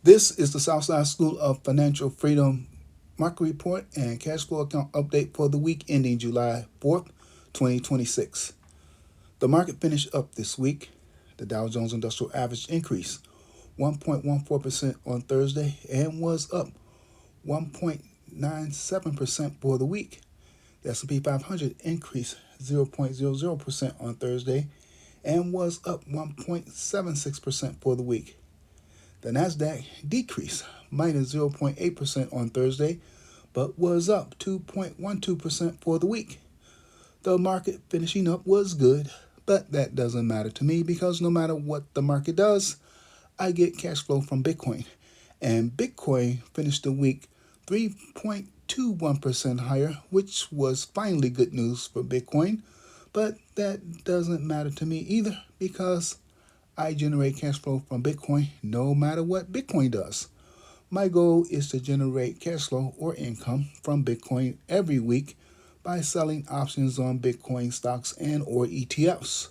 This is the Southside School of Financial Freedom Market Report and Cash Flow Account Update for the week ending July 4th, 2026. The market finished up this week. The Dow Jones Industrial Average increased 1.14% on Thursday and was up 1.97% for the week. The S&P 500 increased 0.00% on Thursday and was up 1.76% for the week. The Nasdaq decreased minus 0.8% on Thursday, but was up 2.12% for the week. The market finishing up was good, but that doesn't matter to me because no matter what the market does, I get cash flow from Bitcoin. And Bitcoin finished the week 3.21% higher, which was finally good news for Bitcoin. But that doesn't matter to me either because I generate cash flow from Bitcoin no matter what Bitcoin does. My goal is to generate cash flow or income from Bitcoin every week by selling options on Bitcoin stocks and or ETFs.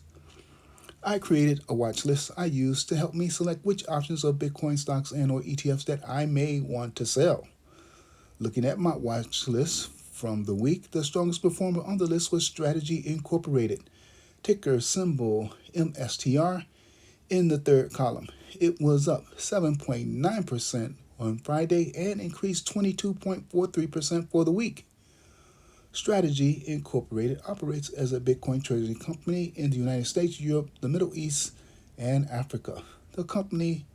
I created a watch list I use to help me select which options of Bitcoin stocks and or ETFs that I may want to sell. Looking at my watch list from the week, the strongest performer on the list was Strategy Incorporated, ticker symbol MSTR, in the third column. It was up 7.9% on Friday and increased 22.43% for the week. Strategy Incorporated operates as a Bitcoin treasury company in the United States, Europe, the Middle East, and Africa. The company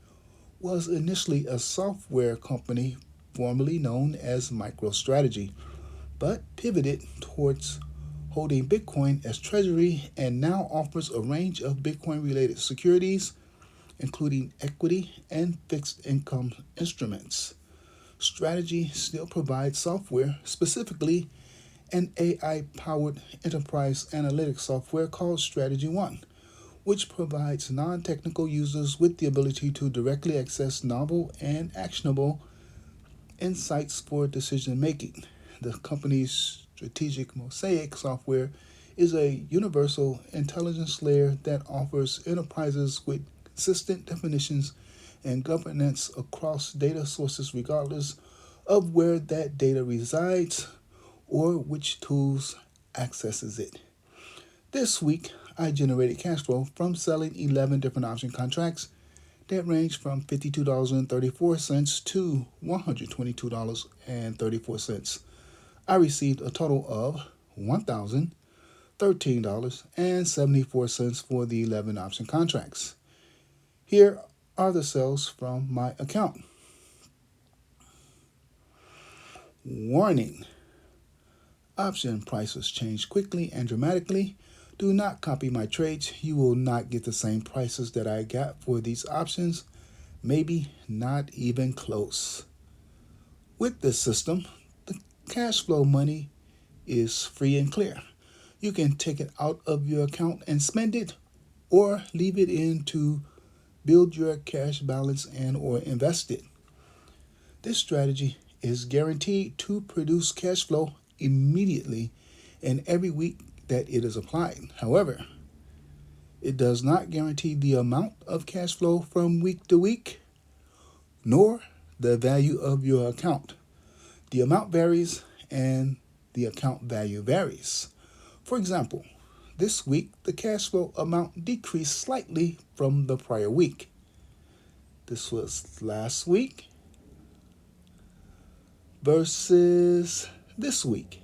was initially a software company formerly known as MicroStrategy, but pivoted towards holding Bitcoin as treasury and now offers a range of Bitcoin-related securities, including equity and fixed income instruments. Strategy still provides software, specifically an AI-powered enterprise analytics software called Strategy One, which provides non-technical users with the ability to directly access novel and actionable insights for decision making. The company's strategic Mosaic software is a universal intelligence layer that offers enterprises with consistent definitions and governance across data sources regardless of where that data resides or which tools accesses it. This week, I generated cash flow from selling 11 different option contracts that range from $52.34 to $122.34. I received a total of $1,013.74 for the 11 option contracts. Here are the sales from my account. Warning: option prices change quickly and dramatically. Do not copy my trades. You will not get the same prices that I got for these options, maybe not even close. With this system, the cash flow money is free and clear. You can take it out of your account and spend it or leave it in to build your cash balance and or invest it. This strategy is guaranteed to produce cash flow immediately and every week that it is applied. However, it does not guarantee the amount of cash flow from week to week, nor the value of your account. The amount varies and the account value varies. For example, this week the cash flow amount decreased slightly from the prior week. This was last week versus this week.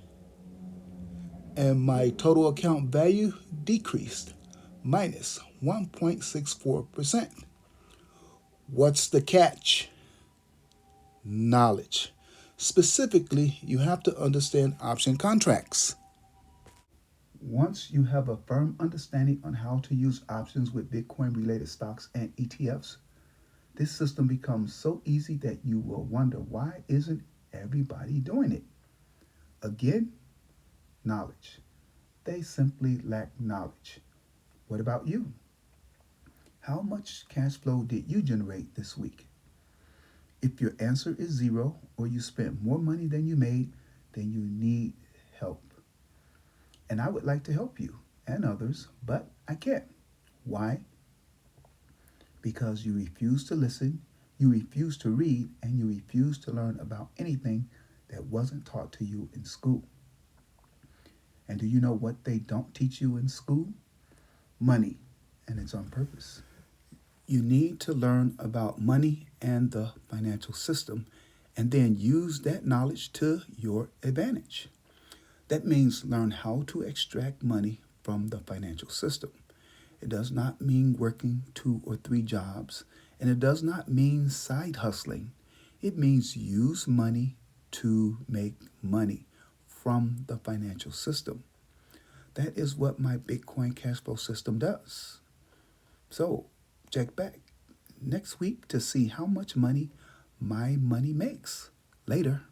And my total account value decreased minus 1.64%. What's the catch? Knowledge. Specifically, you have to understand option contracts. Once you have a firm understanding on how to use options with Bitcoin related stocks and ETFs, this system becomes so easy that you will wonder why isn't everybody doing it? Again, knowledge. They simply lack knowledge. What about you? How much cash flow did you generate this week? If your answer is zero or you spent more money than you made, then you need help. And I would like to help you and others, but I can't. Why? Because you refuse to listen, You refuse to read and you refuse to learn about anything that wasn't taught to you in school. And do you know what they don't teach you in school? Money, and it's on purpose. You need to learn about money and the financial system and then use that knowledge to your advantage. That means learn how to extract money from the financial system. It does not mean working 2 or 3 jobs, and it does not mean side hustling. It means use money to make money from the financial system. That is what my Bitcoin cash flow system does. So, check back next week to see how much money my money makes. Later.